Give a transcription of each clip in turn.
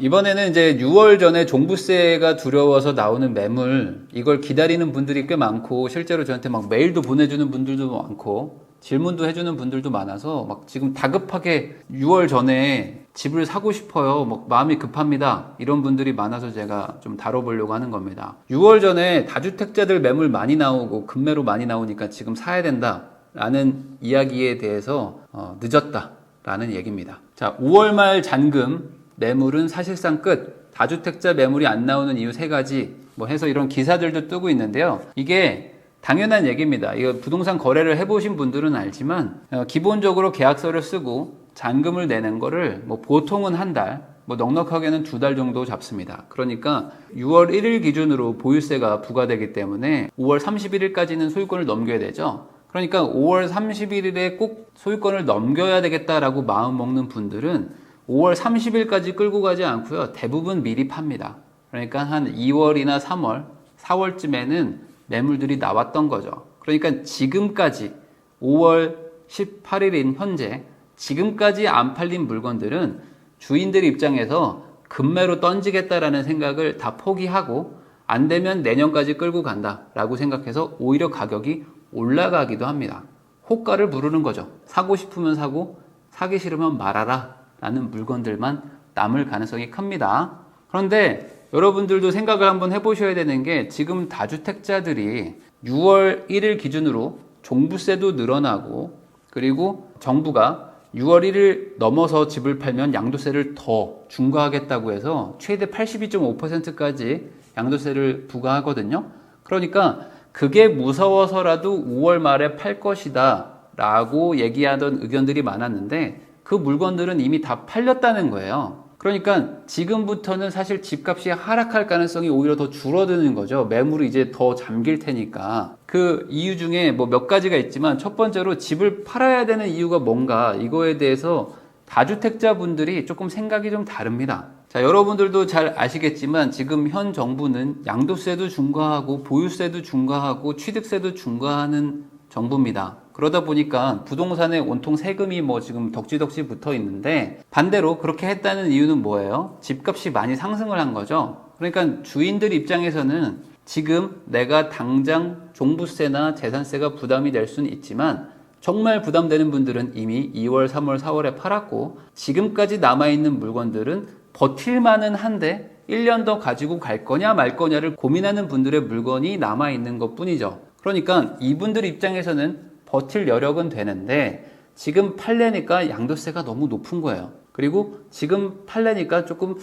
이번에는 이제 6월 전에 종부세가 두려워서 나오는 매물, 이걸 기다리는 분들이 꽤 많고, 실제로 저한테 막 메일도 보내주는 분들도 많고, 질문도 해주는 분들도 많아서 막 지금 다급하게 6월 전에 집을 사고 싶어요. 막 마음이 급합니다. 이런 분들이 많아서 제가 좀 다뤄보려고 하는 겁니다. 6월 전에 다주택자들 매물 많이 나오고 급매로 많이 나오니까 지금 사야 된다 라는 이야기에 대해서 늦었다 라는 얘기입니다. 자, 5월 말 잔금 매물은 사실상 끝. 다주택자 매물이 안 나오는 이유 3가지 뭐 해서 이런 기사들도 뜨고 있는데요. 이게 당연한 얘기입니다. 이거 부동산 거래를 해보신 분들은 알지만 기본적으로 계약서를 쓰고 잔금을 내는 거를 뭐 보통은 한 달, 뭐 넉넉하게는 2달 정도 잡습니다. 그러니까 6월 1일 기준으로 보유세가 부과되기 때문에 5월 31일까지는 소유권을 넘겨야 되죠. 그러니까 5월 31일에 꼭 소유권을 넘겨야 되겠다라고 마음 먹는 분들은 5월 30일까지 끌고 가지 않고요. 대부분 미리 팝니다. 그러니까 한 2월이나 3월, 4월쯤에는 매물들이 나왔던 거죠. 그러니까 지금까지 5월 18일인 현재 지금까지 안 팔린 물건들은 주인들 입장에서 급매로 던지겠다라는 생각을 다 포기하고 안 되면 내년까지 끌고 간다라고 생각해서 오히려 가격이 올라가기도 합니다. 호가를 부르는 거죠. 사고 싶으면 사고 사기 싫으면 말아라 라는 물건들만 남을 가능성이 큽니다. 그런데 여러분들도 생각을 한번 해보셔야 되는 게 지금 다주택자들이 6월 1일 기준으로 종부세도 늘어나고 그리고 정부가 6월 1일 넘어서 집을 팔면 양도세를 더 중과하겠다고 해서 최대 82.5%까지 양도세를 부과하거든요. 그러니까 그게 무서워서라도 5월 말에 팔 것이다 라고 얘기하던 의견들이 많았는데 그 물건들은 이미 다 팔렸다는 거예요. 그러니까 지금부터는 사실 집값이 하락할 가능성이 오히려 더 줄어드는 거죠. 매물이 이제 더 잠길 테니까. 그 이유 중에 뭐 몇 가지가 있지만 첫 번째로 집을 팔아야 되는 이유가 뭔가 이거에 대해서 다주택자 분들이 조금 생각이 좀 다릅니다. 자, 여러분들도 잘 아시겠지만 지금 현 정부는 양도세도 중과하고 보유세도 중과하고 취득세도 중과하는 정부입니다. 그러다 보니까 부동산에 온통 세금이 뭐 지금 덕지덕지 붙어 있는데 반대로 그렇게 했다는 이유는 뭐예요? 집값이 많이 상승을 한 거죠. 그러니까 주인들 입장에서는 지금 내가 당장 종부세나 재산세가 부담이 될 수는 있지만 정말 부담되는 분들은 이미 2월, 3월, 4월에 팔았고 지금까지 남아있는 물건들은 버틸만은 한데 1년 더 가지고 갈 거냐 말 거냐를 고민하는 분들의 물건이 남아있는 것 뿐이죠. 그러니까 이분들 입장에서는 버틸 여력은 되는데 지금 팔려니까 양도세가 너무 높은 거예요. 그리고 지금 팔려니까 조금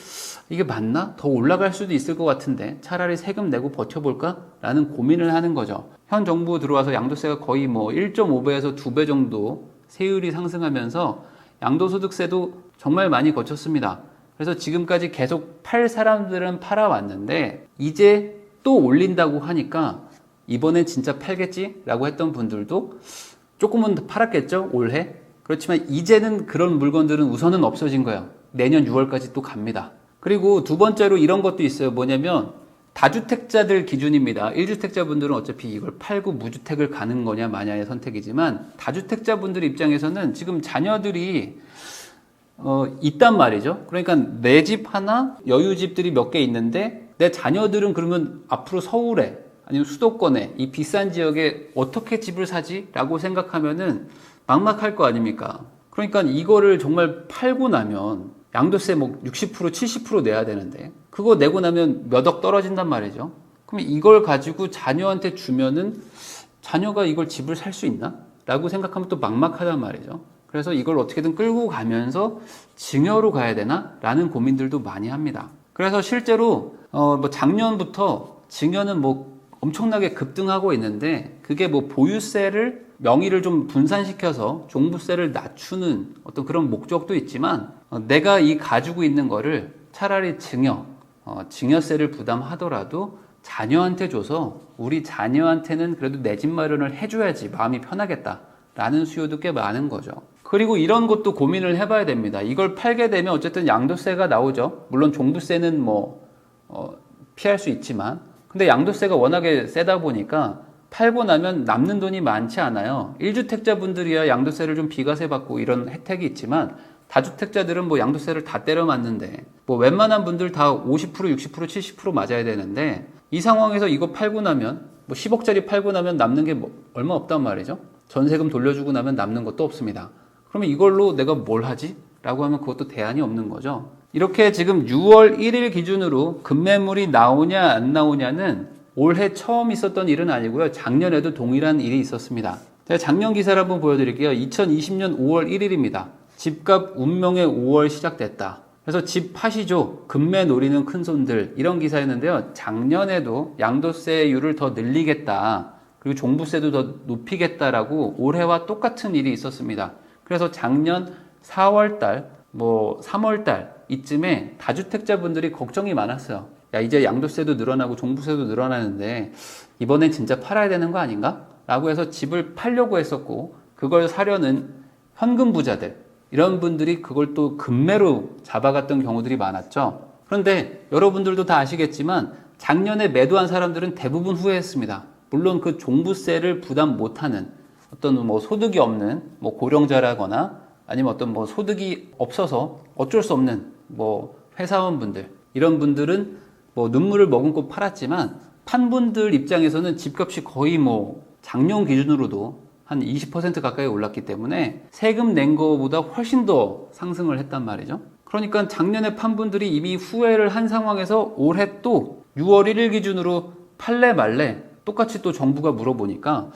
이게 맞나? 더 올라갈 수도 있을 것 같은데 차라리 세금 내고 버텨볼까? 라는 고민을 하는 거죠. 현 정부 들어와서 양도세가 거의 뭐 1.5배에서 2배 정도 세율이 상승하면서 양도소득세도 정말 많이 거쳤습니다. 그래서 지금까지 계속 팔 사람들은 팔아왔는데 이제 또 올린다고 하니까 이번엔 진짜 팔겠지? 라고 했던 분들도 조금은 팔았겠죠? 올해? 그렇지만 이제는 그런 물건들은 우선은 없어진 거예요. 내년 6월까지 또 갑니다. 그리고 두 번째로 이런 것도 있어요. 뭐냐면 다주택자들 기준입니다. 1주택자 분들은 어차피 이걸 팔고 무주택을 가는 거냐 마냐의 선택이지만 다주택자 분들 입장에서는 지금 자녀들이 있단 말이죠. 그러니까 내 집 하나, 여유집들이 몇 개 있는데 내 자녀들은 그러면 앞으로 서울에 아니면 수도권에 이 비싼 지역에 어떻게 집을 사지? 라고 생각하면은 막막할 거 아닙니까? 그러니까 이거를 정말 팔고 나면 양도세 뭐 60%, 70% 내야 되는데 그거 내고 나면 몇 억 떨어진단 말이죠. 그럼 이걸 가지고 자녀한테 주면은 자녀가 이걸 집을 살 수 있나? 라고 생각하면 또 막막하단 말이죠. 그래서 이걸 어떻게든 끌고 가면서 증여로 가야 되나? 라는 고민들도 많이 합니다. 그래서 실제로 뭐 작년부터 증여는 뭐 엄청나게 급등하고 있는데 그게 뭐 보유세를 명의를 좀 분산시켜서 종부세를 낮추는 어떤 그런 목적도 있지만 내가 이 가지고 있는 거를 차라리 증여세를 부담하더라도 자녀한테 줘서 우리 자녀한테는 그래도 내 집 마련을 해줘야지 마음이 편하겠다라는 수요도 꽤 많은 거죠. 그리고 이런 것도 고민을 해봐야 됩니다. 이걸 팔게 되면 어쨌든 양도세가 나오죠. 물론 종부세는 뭐 피할 수 있지만 근데 양도세가 워낙에 세다 보니까 팔고 나면 남는 돈이 많지 않아요. 1주택자 분들이야 양도세를 좀 비과세 받고 이런 혜택이 있지만 다주택자들은 뭐 양도세를 다 때려 맞는데 뭐 웬만한 분들 다 50%, 60%, 70% 맞아야 되는데 이 상황에서 이거 팔고 나면 뭐 10억짜리 팔고 나면 남는 게 뭐 얼마 없단 말이죠. 전세금 돌려주고 나면 남는 것도 없습니다. 그러면 이걸로 내가 뭘 하지? 라고 하면 그것도 대안이 없는 거죠. 이렇게 지금 6월 1일 기준으로 급매물이 나오냐 안 나오냐는 올해 처음 있었던 일은 아니고요. 작년에도 동일한 일이 있었습니다. 제가 작년 기사를 한번 보여드릴게요. 2020년 5월 1일입니다. 집값 운명의 5월 시작됐다. 그래서 집 파시죠. 급매 노리는 큰손들 이런 기사였는데요. 작년에도 양도세율을 더 늘리겠다. 그리고 종부세도 더 높이겠다라고 올해와 똑같은 일이 있었습니다. 그래서 작년 4월달, 뭐 3월달 이쯤에 다주택자분들이 걱정이 많았어요. 야, 이제 양도세도 늘어나고 종부세도 늘어나는데 이번엔 진짜 팔아야 되는 거 아닌가? 라고 해서 집을 팔려고 했었고 그걸 사려는 현금 부자들 이런 분들이 그걸 또 급매로 잡아갔던 경우들이 많았죠. 그런데 여러분들도 다 아시겠지만 작년에 매도한 사람들은 대부분 후회했습니다. 물론 그 종부세를 부담 못하는 어떤 뭐 소득이 없는 뭐 고령자라거나 아니면 어떤 뭐 소득이 없어서 어쩔 수 없는 뭐 회사원분들 이런 분들은 뭐 눈물을 머금고 팔았지만 판 분들 입장에서는 집값이 거의 뭐 작년 기준으로도 한 20% 가까이 올랐기 때문에 세금 낸 거보다 훨씬 더 상승을 했단 말이죠. 그러니까 작년에 판 분들이 이미 후회를 한 상황에서 올해 또 6월 1일 기준으로 팔래 말래 똑같이 또 정부가 물어보니까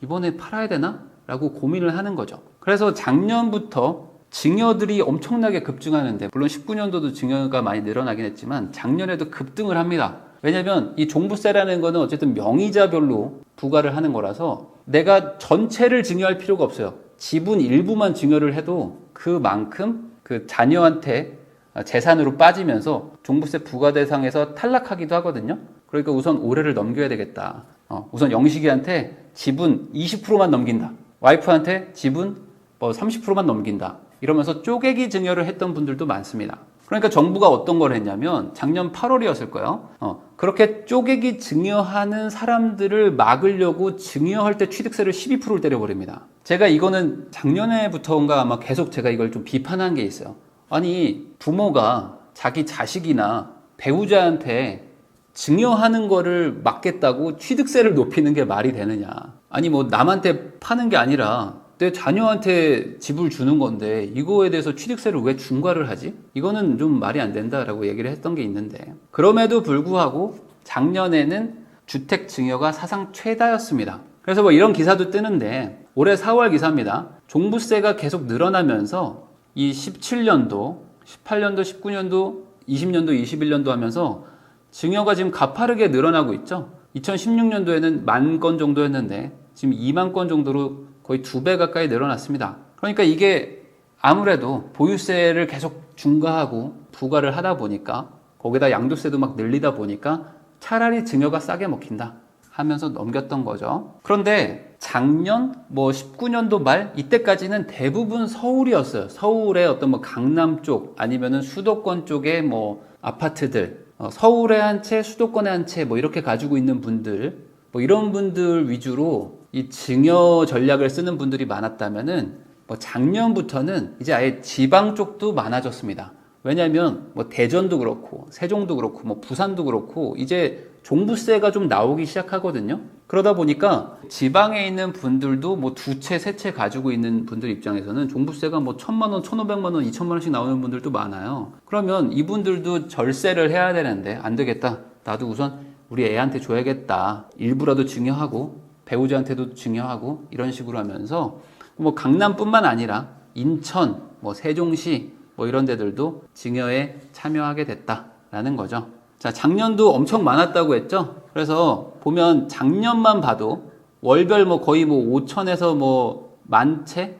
이번에 팔아야 되나? 라고 고민을 하는 거죠. 그래서 작년부터 증여들이 엄청나게 급증하는데 물론 19년도도 증여가 많이 늘어나긴 했지만 작년에도 급등을 합니다. 왜냐면 이 종부세라는 거는 어쨌든 명의자별로 부과를 하는 거라서 내가 전체를 증여할 필요가 없어요. 지분 일부만 증여를 해도 그만큼 그 자녀한테 재산으로 빠지면서 종부세 부과 대상에서 탈락하기도 하거든요. 그러니까 우선 올해를 넘겨야 되겠다. 우선 영식이한테 지분 20%만 넘긴다. 와이프한테 지분 뭐 30%만 넘긴다. 이러면서 쪼개기 증여를 했던 분들도 많습니다. 그러니까 정부가 어떤 걸 했냐면 작년 8월이었을 거예요. 그렇게 쪼개기 증여하는 사람들을 막으려고 증여할 때 취득세를 12%를 때려버립니다. 제가 이거는 작년에부터인가 아마 계속 제가 이걸 좀 비판한 게 있어요. 아니 부모가 자기 자식이나 배우자한테 증여하는 거를 막겠다고 취득세를 높이는 게 말이 되느냐. 아니 뭐 남한테 파는 게 아니라 내 자녀한테 집을 주는 건데 이거에 대해서 취득세를 왜 중과를 하지? 이거는 좀 말이 안 된다라고 얘기를 했던 게 있는데 그럼에도 불구하고 작년에는 주택 증여가 사상 최다였습니다. 그래서 뭐 이런 기사도 뜨는데 올해 4월 기사입니다. 종부세가 계속 늘어나면서 이 17년도, 18년도, 19년도, 20년도, 21년도 하면서 증여가 지금 가파르게 늘어나고 있죠. 2016년도에는 10,000건 정도였는데 지금 2만 건 정도로 거의 2배 가까이 늘어났습니다. 그러니까 이게 아무래도 보유세를 계속 중과하고 부과를 하다 보니까 거기다 양도세도 막 늘리다 보니까 차라리 증여가 싸게 먹힌다 하면서 넘겼던 거죠. 그런데 작년 뭐 19년도 말 이때까지는 대부분 서울이었어요. 서울의 어떤 뭐 강남 쪽 아니면은 수도권 쪽에 뭐 아파트들 서울에 한 채 수도권에 한 채 뭐 이렇게 가지고 있는 분들 뭐 이런 분들 위주로 이 증여 전략을 쓰는 분들이 많았다면은 뭐 작년부터는 이제 아예 지방 쪽도 많아졌습니다. 왜냐하면 뭐 대전도 그렇고 세종도 그렇고 뭐 부산도 그렇고 이제 종부세가 좀 나오기 시작하거든요. 그러다 보니까 지방에 있는 분들도 뭐 2채, 3채 가지고 있는 분들 입장에서는 종부세가 뭐 1,000만 원, 1,500만 원, 2,000만 원씩 나오는 분들도 많아요. 그러면 이분들도 절세를 해야 되는데 안 되겠다. 나도 우선 우리 애한테 줘야겠다. 일부라도 증여하고 배우자한테도 증여하고 이런 식으로 하면서 뭐 강남뿐만 아니라 인천, 뭐 세종시 뭐 이런 데들도 증여에 참여하게 됐다라는 거죠. 자, 작년도 엄청 많았다고 했죠. 그래서 보면 작년만 봐도 월별 뭐 거의 뭐 5천에서 뭐 10,000채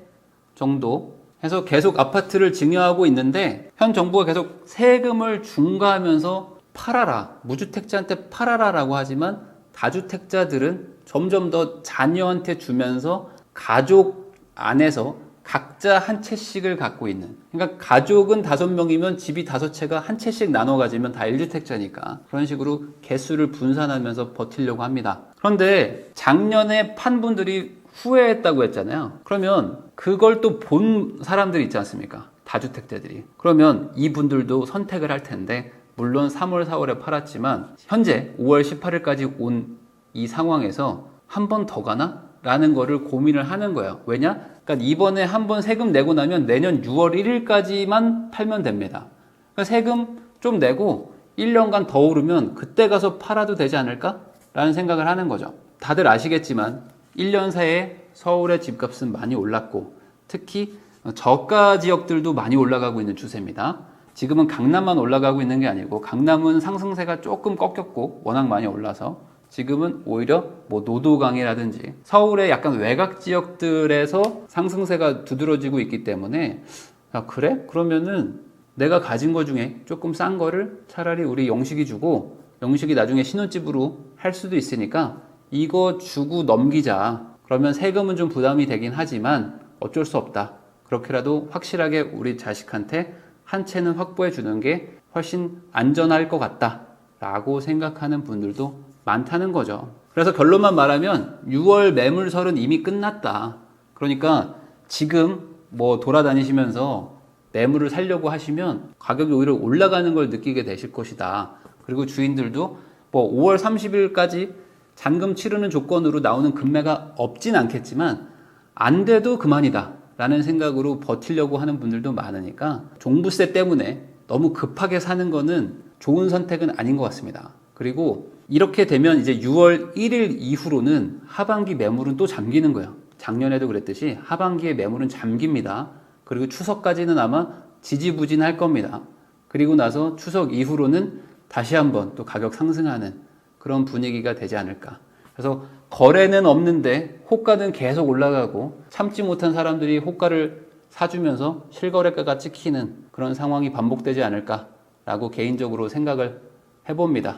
정도 해서 계속 아파트를 증여하고 있는데 현 정부가 계속 세금을 중과하면서 팔아라, 무주택자한테 팔아라라고 하지만 다주택자들은 점점 더 자녀한테 주면서 가족 안에서 각자 한 채씩을 갖고 있는, 그러니까 가족은 5명이면 집이 5채가 한 채씩 나눠 가지면 다 1주택자니까 그런 식으로 개수를 분산하면서 버티려고 합니다. 그런데 작년에 판 분들이 후회했다고 했잖아요. 그러면 그걸 또 본 사람들이 있지 않습니까? 다주택자들이. 그러면 이분들도 선택을 할 텐데, 물론 3월, 4월에 팔았지만 현재 5월 18일까지 온 이 상황에서 한 번 더 가나? 라는 거를 고민을 하는 거예요. 왜냐? 그러니까 이번에 한 번 세금 내고 나면 내년 6월 1일까지만 팔면 됩니다. 그러니까 세금 좀 내고 1년간 더 오르면 그때 가서 팔아도 되지 않을까? 라는 생각을 하는 거죠. 다들 아시겠지만 1년 새에 서울의 집값은 많이 올랐고 특히 저가 지역들도 많이 올라가고 있는 추세입니다. 지금은 강남만 올라가고 있는 게 아니고 강남은 상승세가 조금 꺾였고 워낙 많이 올라서 지금은 오히려 뭐 노도강이라든지 서울의 약간 외곽 지역들에서 상승세가 두드러지고 있기 때문에 그래? 그러면은 내가 가진 거 중에 조금 싼 거를 차라리 우리 영식이 주고 영식이 나중에 신혼집으로 할 수도 있으니까 이거 주고 넘기자. 그러면 세금은 좀 부담이 되긴 하지만 어쩔 수 없다. 그렇게라도 확실하게 우리 자식한테 한 채는 확보해 주는 게 훨씬 안전할 것 같다 라고 생각하는 분들도 많다는 거죠. 그래서 결론만 말하면 6월 매물설은 이미 끝났다. 그러니까 지금 뭐 돌아다니시면서 매물을 사려고 하시면 가격이 오히려 올라가는 걸 느끼게 되실 것이다. 그리고 주인들도 뭐 5월 30일까지 잔금 치르는 조건으로 나오는 금매가 없진 않겠지만 안 돼도 그만이다 라는 생각으로 버티려고 하는 분들도 많으니까 종부세 때문에 너무 급하게 사는 거는 좋은 선택은 아닌 것 같습니다. 그리고 이렇게 되면 이제 6월 1일 이후로는 하반기 매물은 또 잠기는 거예요. 작년에도 그랬듯이 하반기에 매물은 잠깁니다. 그리고 추석까지는 아마 지지부진할 겁니다. 그리고 나서 추석 이후로는 다시 한번 또 가격 상승하는 그런 분위기가 되지 않을까. 그래서 거래는 없는데 호가는 계속 올라가고 참지 못한 사람들이 호가를 사주면서 실거래가가 찍히는 그런 상황이 반복되지 않을까라고 개인적으로 생각을 해봅니다.